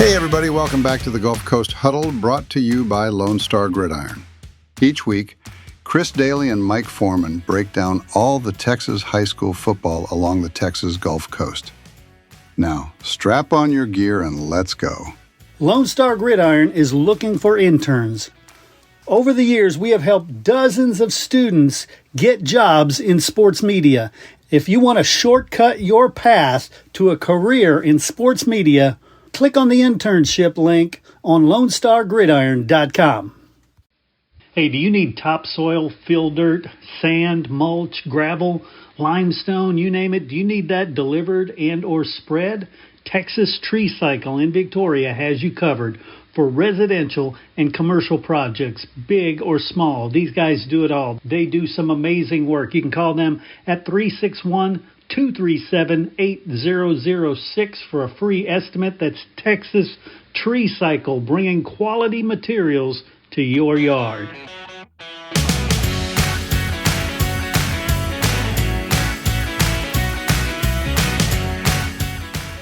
Hey everybody, welcome back to the Gulf Coast Huddle, brought to you by Lone Star Gridiron. Each week, Chris Daly and Mike Foreman break down all the Texas high school football along the Texas Gulf Coast. Now, strap on your gear and let's go. Lone Star Gridiron is looking for interns. Over the years, we have helped dozens of students get jobs in sports media. If you want to shortcut your path to a career in sports media, click on the internship link on LoneStarGridiron.com. Hey, do you need topsoil, fill dirt, sand, mulch, gravel, limestone, you name it? Do you need that delivered and or spread? Texas Tree Cycle in Victoria has you covered for residential and commercial projects, big or small. These guys do it all. They do some amazing work. You can call them at 361-237-8006 for a free estimate. That's Texas Tree Cycle, bringing quality materials to your yard.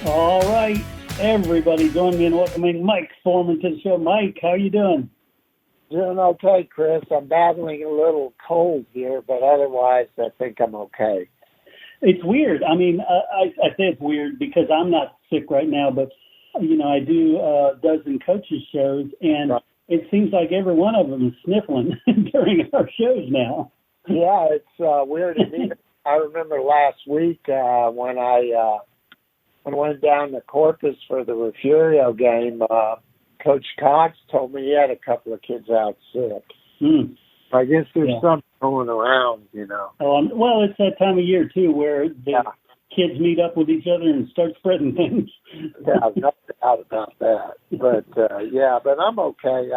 All right, everybody, join me in welcoming Mike Foreman to the show. Mike, how are you doing? Doing okay, Chris. I'm battling a little cold here, but otherwise I think I'm okay. It's weird. I mean, I say it's weird because I'm not sick right now, but, you know, I do a dozen coaches shows, and it seems like every one of them is sniffling during our shows now. Yeah, it's weird indeed. I remember last week when I went down to Corpus for the Refugio game, Coach Cox told me he had a couple of kids out sick. I guess there's something going around, you know. Well, it's that time of year, too, where the kids meet up with each other and start spreading things. Yeah, no doubt about that. But, but I'm okay.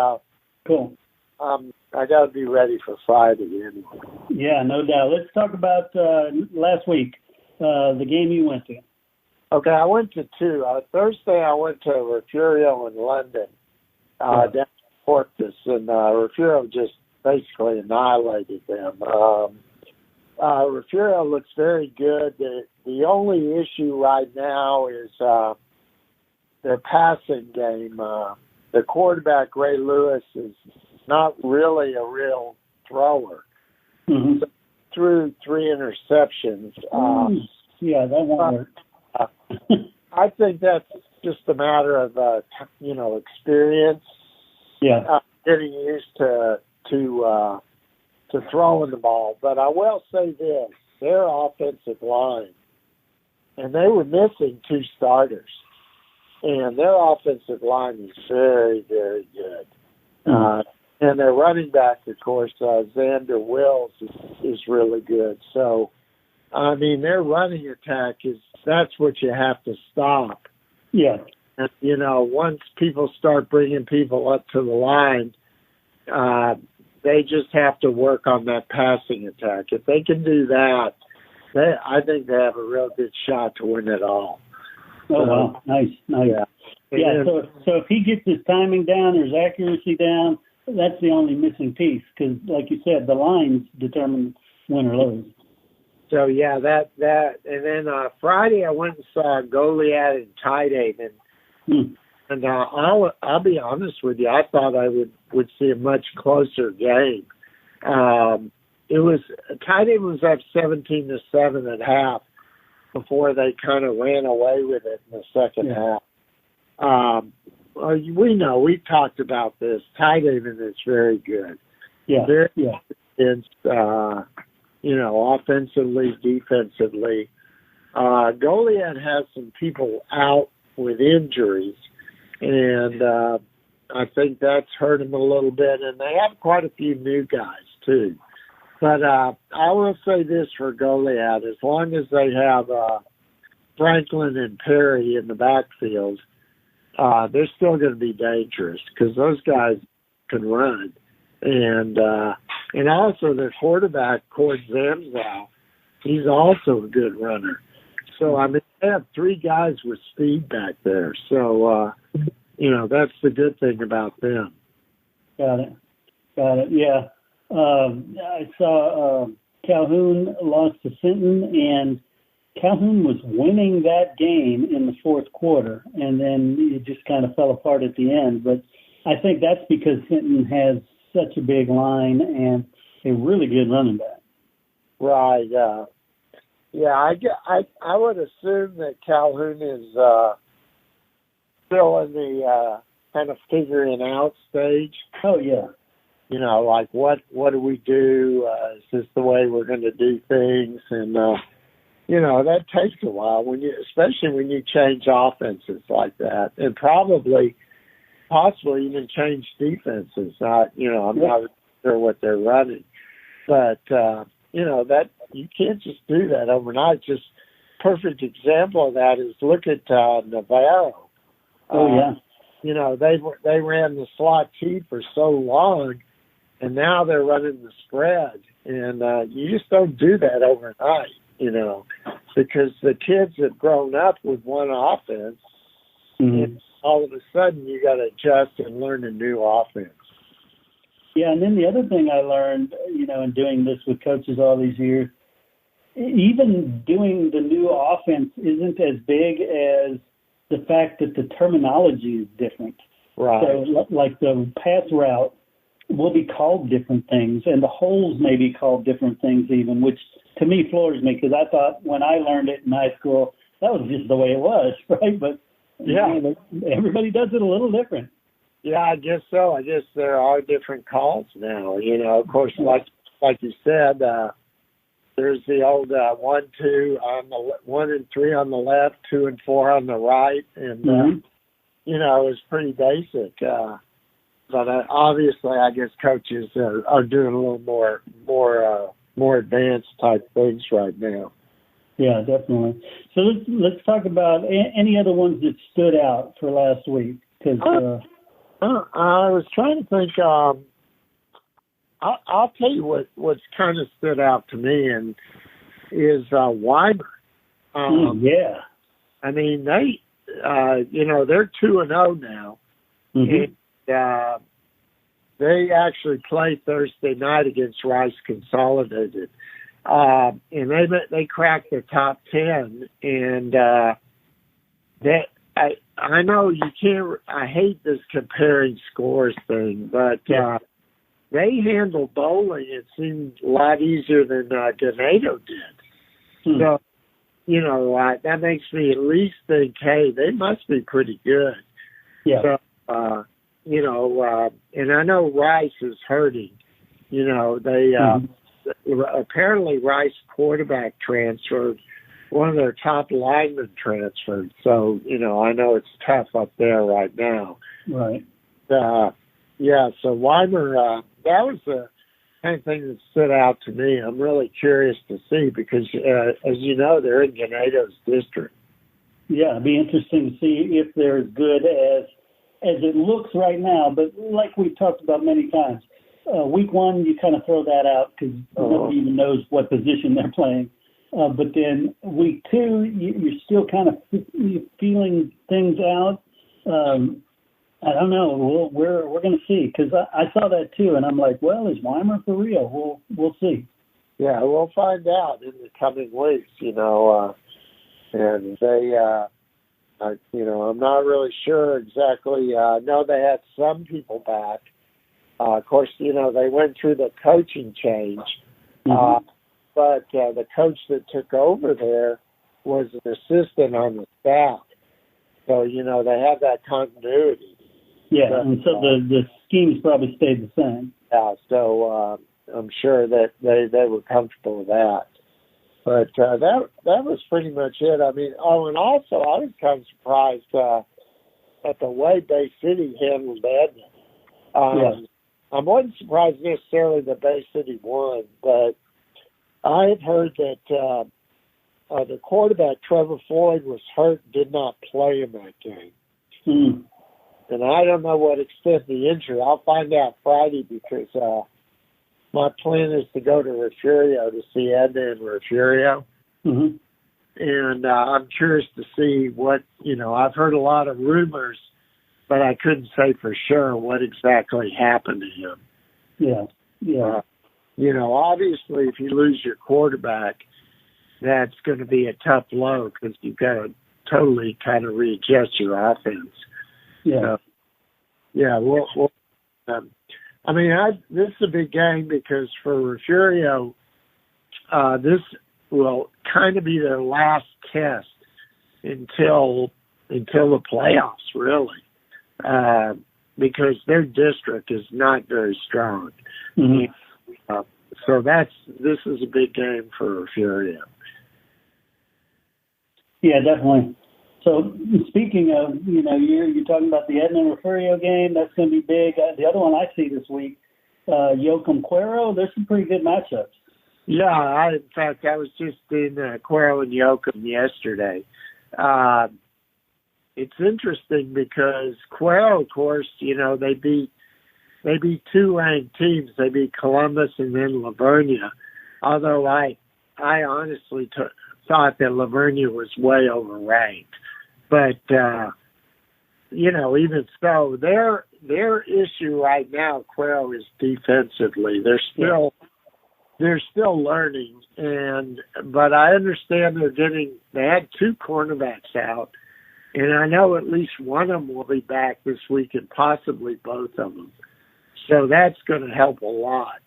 Cool. I got to be ready for Friday anyway. Yeah, no doubt. Let's talk about last week, the game you went to. Okay, I went to two. Thursday, I went to Refugio in London, down in Corpus, and Refugio just basically annihilated them. Refugio looks very good. The only issue right now is their passing game. The quarterback, Ray Lewis, is not really a real thrower. So threw 3 interceptions. That won't work. I think that's just a matter of, experience. Yeah. Getting used to throwing the ball. But I will say this, their offensive line, and they were missing 2 starters, and their offensive line is very, very good. And their running back, of course, Xander Wills, is really good. So, I mean, their running attack that's what you have to stop. Yeah. And, once people start bringing people up to the line, they just have to work on that passing attack. If they can do that, I think they have a real good shot to win it all. Oh, wow. Nice. Yeah. So if he gets his timing down or his accuracy down, that's the only missing piece because, like you said, the lines determine win or lose. So, that. And then Friday I went and saw Goliad and Tidehaven. And I'll be honest with you, I thought I would see a much closer game. Tidehaven was up 17-7 at half before they kind of ran away with it in the second half. We know, we've talked about this. Tidehaven is very good. It's, offensively, defensively. Goliad has some people out with injuries, and I think that's hurt him a little bit. And they have quite a few new guys, too. But I will say this for Goliad, as long as they have Franklin and Perry in the backfield, they're still going to be dangerous because those guys can run. And also their quarterback, Cord Zamzow, he's also a good runner. So, I mean, they have 3 guys with speed back there. So, that's the good thing about them. Got it. Yeah. I saw Calhoun lost to Sinton, and Calhoun was winning that game in the fourth quarter, and then it just kind of fell apart at the end. But I think that's because Hinton has such a big line and a really good running back. Right. Yeah, I would assume that Calhoun is still in the kind of figuring out stage. Oh, yeah. You know, like what do we do? Is this the way we're going to do things? And you know, that takes a while especially when you change offenses like that, and possibly even change defenses. I'm not sure what they're running, but you know, that you can't just do that overnight. Just perfect example of that is look at Navarro. Oh yeah. You know, they ran the slot T for so long, and now they're running the spread, and you just don't do that overnight. You know, because the kids have grown up with one offense, and all of a sudden you got to adjust and learn a new offense. Yeah, and then the other thing I learned, you know, in doing this with coaches all these years, even doing the new offense isn't as big as the fact that the terminology is different. Right. So, like the pass route will be called different things, and the holes may be called different things even, which to me floors me, because I thought when I learned it in high school, that was just the way it was, right? But yeah, you know, everybody does it a little different. Yeah, I guess so. I guess there are different calls now. You know, of course, like you said, there's the old 1, 2 on the 1 and 3 on the left, 2 and 4 on the right, and you know, it's pretty basic. But obviously, I guess coaches are doing a little more advanced type things right now. Yeah, definitely. So let's talk about any other ones that stood out for last week. Cause, I was trying to think. I'll tell you what's kind of stood out to me and is Weimer. Yeah. I mean, they, you know, they're 2-0 now, and they actually play Thursday night against Rice Consolidated, and they cracked the top 10, and I know you can't. I hate this comparing scores thing, but they handled bowling. It seemed a lot easier than Ganado did. So, you know, that makes me at least think, hey, they must be pretty good. Yeah. So, you know, and I know Rice is hurting. You know, they apparently Rice quarterback transferred. One of their top linemen transferred. So, you know, I know it's tough up there right now. Right. Yeah, so Weimer, that was the kind of thing that stood out to me. I'm really curious to see because, as you know, they're in Ganado's district. Yeah, it'd be interesting to see if they're as good as it looks right now. But like we've talked about many times, week one, you kind of throw that out because nobody even knows what position they're playing. But then week two, you're still kind of feeling things out. I don't know. We're going to see because I saw that too, and I'm like, well, is Weimer for real? We'll see. Yeah, we'll find out in the coming weeks. You know, and they, you know, I'm not really sure exactly. I know they had some people back. Of course, you know, they went through the coaching change. But the coach that took over there was an assistant on the staff. So, you know, they have that continuity. Yeah, but, and so the schemes probably stayed the same. Yeah, so I'm sure that they were comfortable with that. But that was pretty much it. I mean, and also I was kind of surprised at the way Bay City handled Edna. I wasn't surprised necessarily that Bay City won, but I had heard that the quarterback, Trevor Floyd, was hurt, did not play in that game. And I don't know what extent the injury. I'll find out Friday because my plan is to go to Refugio to see Edna and Refugio. And I'm curious to see what, you know, I've heard a lot of rumors, but I couldn't say for sure what exactly happened to him. Yeah. You know, obviously, if you lose your quarterback, that's going to be a tough blow because you've got to totally kind of readjust your offense. Yeah. Yeah, I mean, this is a big game because for Refugio, this will kind of be their last test until the playoffs, really, because their district is not very strong. Mm-hmm. So this is a big game for Refugio. Yeah, definitely. So speaking of, you're talking about the Edna Refugio game. That's going to be big. The other one I see this week, Yoakum Cuero. There's some pretty good matchups. Yeah, in fact, I was just in Cuero and Yoakum yesterday. It's interesting because Cuero, of course, they beat two ranked teams. They beat Columbus and then Livonia. Although I honestly thought that Livonia was way overranked. But, even so, their issue right now, Cuero, is defensively. They're still learning, but I understand they had two cornerbacks out, and I know at least one of them will be back this week and possibly both of them. So that's going to help a lot.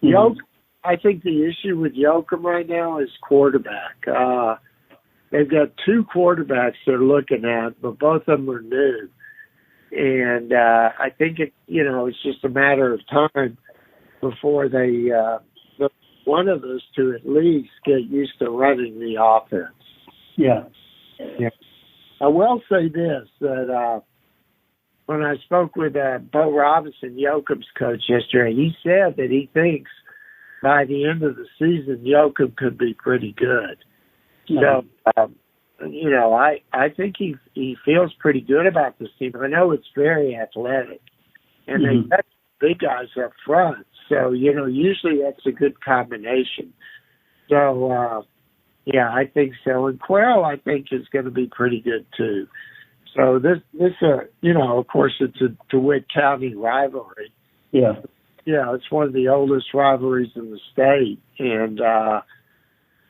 Mm-hmm. I think the issue with Yoakum right now is quarterback. They've got two quarterbacks they're looking at, but both of them are new. And I think it's just a matter of time before one of those two at least get used to running the offense. Yeah. I will say this, that when I spoke with Bo Robinson, Yoakum's coach, yesterday, he said that he thinks by the end of the season, Yoakum could be pretty good. Yeah. So, I think he feels pretty good about this team. I know it's very athletic, and Mm-hmm. they got big guys up front. So, usually that's a good combination. So, I think so. And Cuero, I think, is going to be pretty good, too. So this of course, it's a DeWitt County rivalry. Yeah. Yeah, it's one of the oldest rivalries in the state. And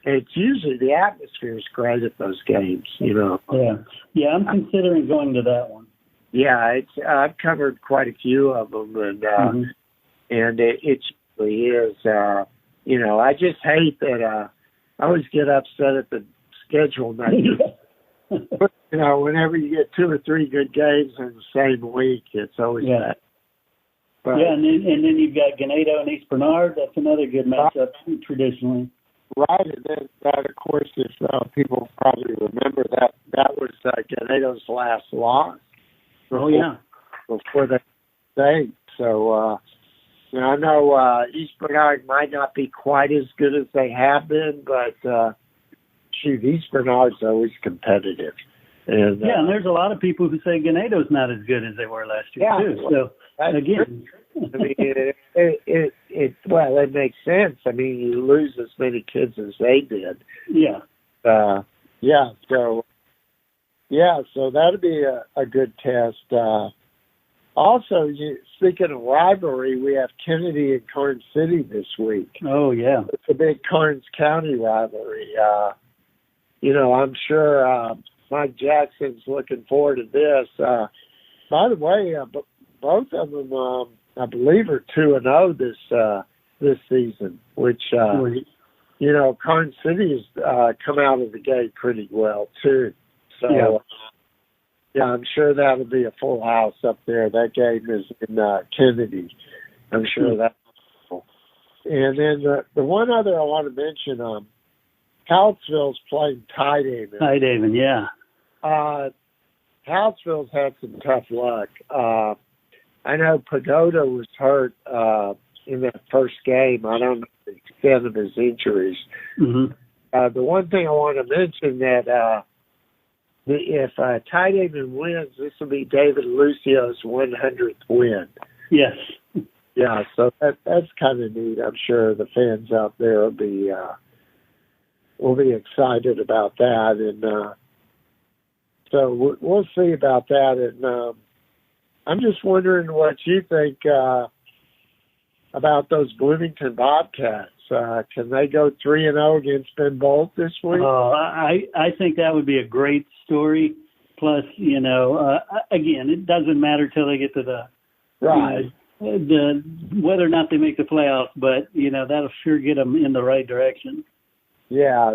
it's usually the atmosphere is great at those games, Yeah, I'm considering going to that one. Yeah, I've covered quite a few of them, and Mm-hmm. and it really is. I just hate that. I always get upset at the schedule now. Whenever you get two or three good games in the same week, it's always bad. But, and then you've got Ganado and East Bernard. That's another good matchup traditionally. Right, and then that, of course, if people probably remember that was Ganado's last loss. Before they stayed. So I know East Bernard might not be quite as good as they have been, but East Bernard's always competitive. And and there's a lot of people who say Ganado's not as good as they were last year too. So again, I mean, it makes sense. I mean, you lose as many kids as they did. Yeah. So that'll be a good test. Also, speaking of rivalry, we have Kennedy and Karnes City this week. Oh, yeah. It's a big Karnes County rivalry. I'm sure Mike Jackson's looking forward to this. By the way, both of them, I believe, are 2-0 this season, which, Karnes City has come out of the gate pretty well, too. So, I'm sure that'll be a full house up there. That game is in Kennedy. I'm sure that's cool. And then the one other I want to mention, Hallettsville's playing Tidehaven. Tidehaven, yeah. Hallettsville's had some tough luck. I know Pagoda was hurt in that first game. I don't know the extent of his injuries. Mm-hmm. The one thing I want to mention that if Tidehaven wins, this will be David Lucio's 100th win. Yes. Yeah, so that's kind of neat. I'm sure the fans out there will be excited about that, and so we'll see about that. And I'm just wondering what you think. about those Bloomington Bobcats. Can they go 3-0 against Ben Bolt this week? I think that would be a great story. Plus, again, it doesn't matter till they get to the right. The whether or not they make the playoffs, but that'll sure get them in the right direction. Yeah,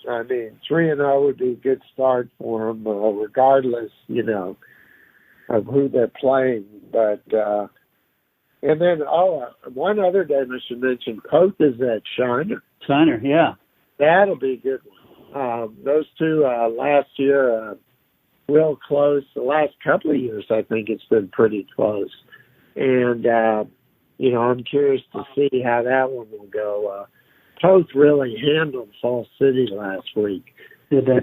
I mean, 3-0 would be a good start for them, regardless, of who they're playing. But and then one other game I should mention, Poth is at Shiner. Shiner, yeah, that'll be a good one. Those two last year, real close. The last couple of years, I think it's been pretty close. And I'm curious to see how that one will go. Poth really handled Fall City last week. Did they?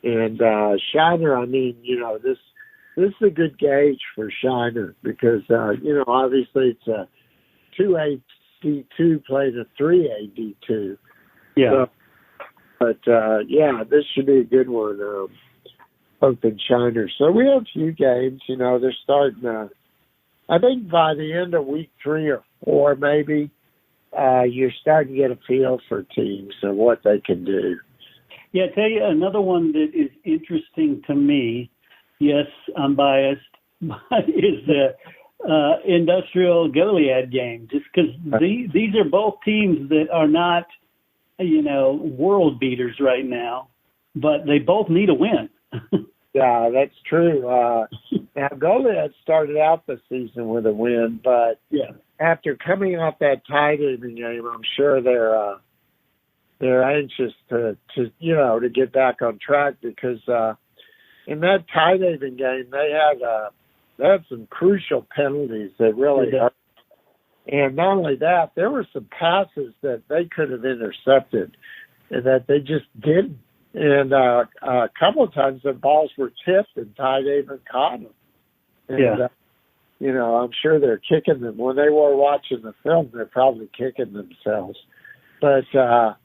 And Shiner, I mean, this is a good gauge for Shiner because, obviously it's a 2A D2 playing a 3A D2. Yeah. This should be a good one, Poth and Shiner. So we have a few games, they're starting I think by the end of week 3 or 4, maybe, you're starting to get a feel for teams and what they can do. Yeah, I tell you another one that is interesting to me. Yes, I'm biased, but is the Industrial Goliad game. Just because these are both teams that are not, world beaters right now, but they both need a win. Yeah, that's true. Now, Goliad started out the season with a win, but after coming off that tie-game game, I'm sure they're anxious to get back on track because in that tie-game game they had some crucial penalties that really hurt. And not only that, there were some passes that they could have intercepted and that they just didn't. And a couple of times the balls were tipped and Ty David caught them. And, I'm sure they're kicking them. When they were watching the film, they're probably kicking themselves. But, so I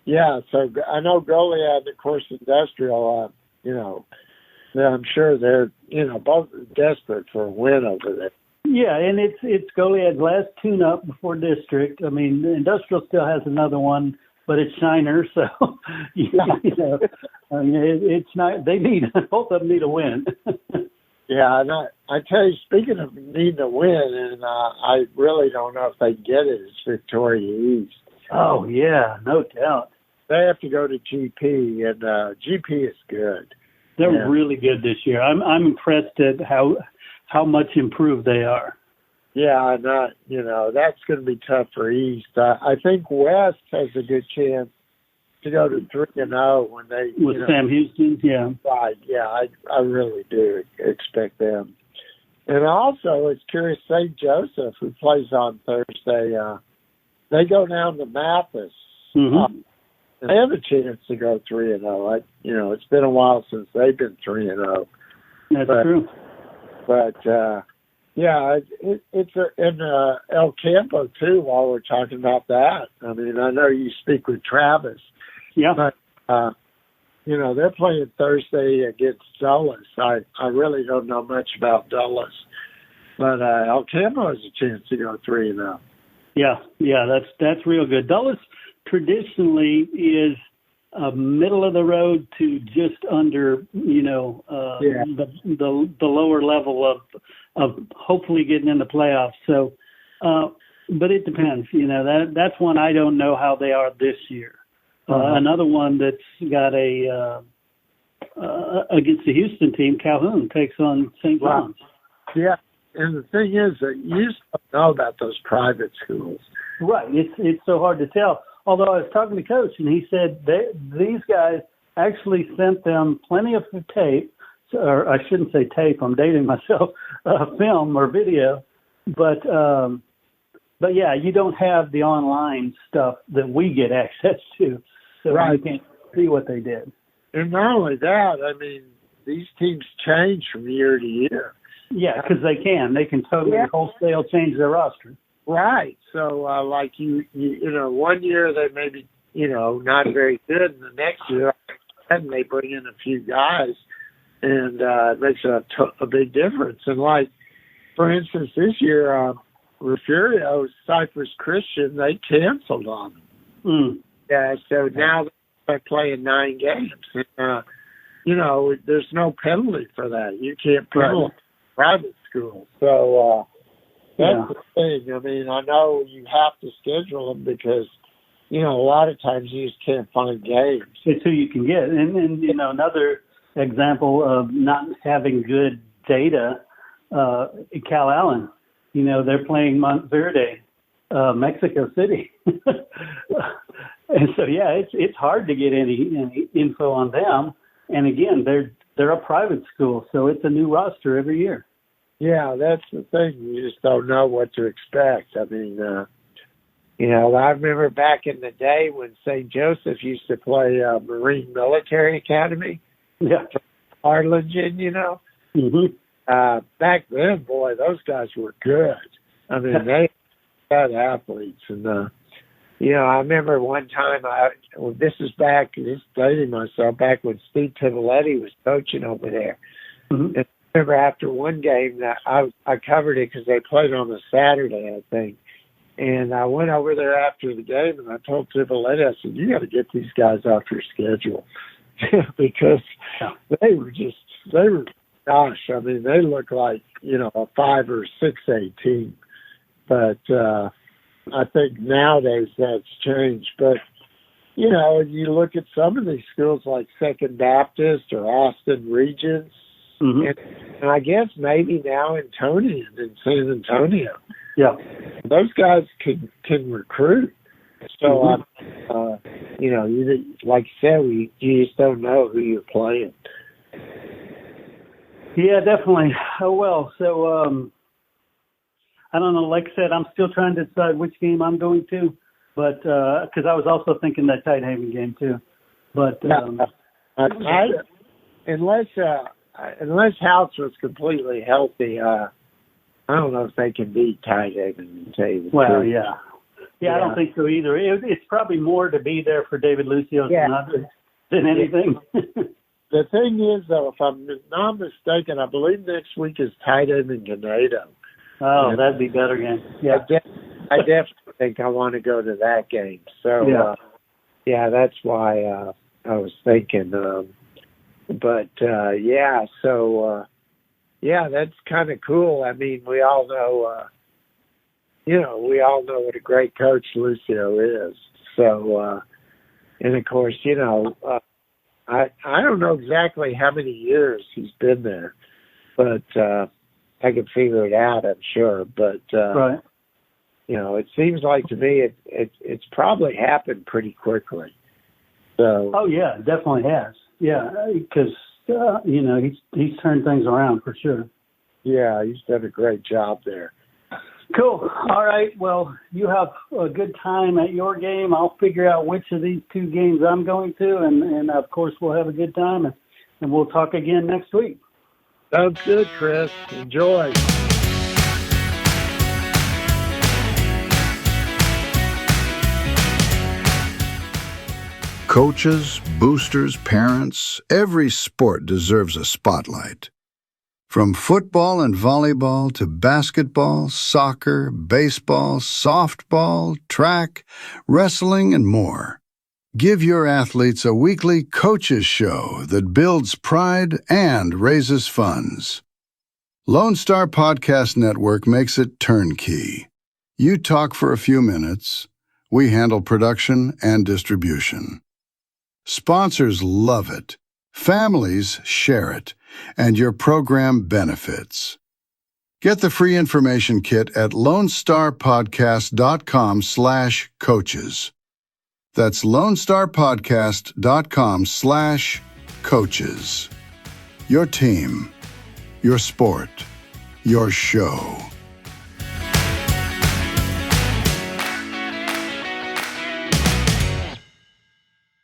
know Goliad, of course, Industrial, I'm sure they're, both desperate for a win over there. Yeah, and it's Goliad's last tune-up before district. I mean, Industrial still has another one, but it's Shiner, so it's not. They need both of them need a win. Yeah, and I tell you, speaking of needing a win, and I really don't know if they get it. It's Victoria East. Oh yeah, no doubt. They have to go to GP, and GP is good. They're really good this year. I'm impressed at how much improved they are. Yeah, and that's going to be tough for East. I think West has a good chance to go to 3-0 when they with Sam Houston. Yeah, right. Yeah, I really do expect them. And also, it's curious. St. Joseph, who plays on Thursday, they go down to Mathis. Mm-hmm. They have a chance to go 3-0. It's been a while since they've been 3-0. That's true. But it's in El Campo too. While we're talking about that, I mean, I know you speak with Travis. Yeah. But they're playing Thursday against Dulles. I really don't know much about Dulles, but El Campo has a chance to go 3-0. Yeah, that's real good. Dulles traditionally is middle of the road to just under, the lower level of hopefully getting in the playoffs. So, but it depends. That's one I don't know how they are this year. Another one that's got against the Houston team, Calhoun takes on St. John's. Yeah, and the thing is that you just don't know about those private schools. Right. It's so hard to tell. Although I was talking to Coach, and he said these guys actually sent them plenty of tape, or I shouldn't say tape, I'm dating myself, film or video. But yeah, you don't have the online stuff that we get access to, so you can't see what they did. And not only that, I mean, these teams change from year to year. Yeah, because they can totally wholesale change their roster. Right. So, like one year they may be, not very good, and the next year, and they bring in a few guys, and it makes a big difference. And like, for instance, this year, Refugio, Cypress Christian, they canceled on them. Yeah, so now they're playing 9 games. There's no penalty for that. You can't penalize private schools. So that's the thing. I mean, I know you have to schedule them because, a lot of times you just can't find games. It's who you can get. And another example of not having good data, Cal Allen, they're playing Monteverde, Mexico City. And so, it's hard to get any info on them. And again, they're a private school, so it's a new roster every year. Yeah, that's the thing. You just don't know what to expect. I mean, I remember back in the day when St. Joseph used to play Marine Military Academy. Yeah. Arlington, back then, boy, those guys were good. I mean, they had athletes. And, I remember one time, this is dating myself, back when Steve Tivoletti was coaching over there. Mm-hmm. And I remember after one game that I covered it because they played on a Saturday, I think. And I went over there after the game and I told Tivoletti, I said, you got to get these guys off your schedule. Because they were, gosh, I mean, they look like, a 5 or 6A team. But I think nowadays that's changed. But, you look at some of these schools like Second Baptist or Austin Regents, and I guess maybe now Antonian in San Antonio. Yeah. Those guys can recruit. So, like you said, you just don't know who you're playing. Yeah, definitely. Oh, well, so I don't know. Like I said, I'm still trying to decide which game I'm going to, but because I was also thinking that Tidehaven game too. But unless House was completely healthy, I don't know if they can beat Tidehaven. To tell you the truth. Yeah, I don't think so either. It's probably more to be there for David Lucio than anything. The thing is, though, if I'm not mistaken, I believe next week is Tidehaven and Ganado. Oh, that'd be better game. Yeah, I definitely think I want to go to that game. So, that's why I was thinking. That's kind of cool. I mean, we all know. We all know what a great coach Lucio is. So, and of course, I don't know exactly how many years he's been there, but I can figure it out, I'm sure. But right. It seems like to me it's probably happened pretty quickly. So. Oh yeah, it definitely has. Yeah, because he's turned things around for sure. Yeah, he's done a great job there. Cool. All right. Well, you have a good time at your game. I'll figure out which of these 2 games I'm going to, and of course we'll have a good time, and we'll talk again next week. Sounds good, Chris. Enjoy. Coaches, boosters, parents, every sport deserves a spotlight. From football and volleyball to basketball, soccer, baseball, softball, track, wrestling, and more. Give your athletes a weekly coaches show that builds pride and raises funds. Lone Star Podcast Network makes it turnkey. You talk for a few minutes. We handle production and distribution. Sponsors love it. Families share it. And your program benefits. Get the free information kit at lonestarpodcast.com/coaches. That's lonestarpodcast.com/coaches. Your team, your sport, your show.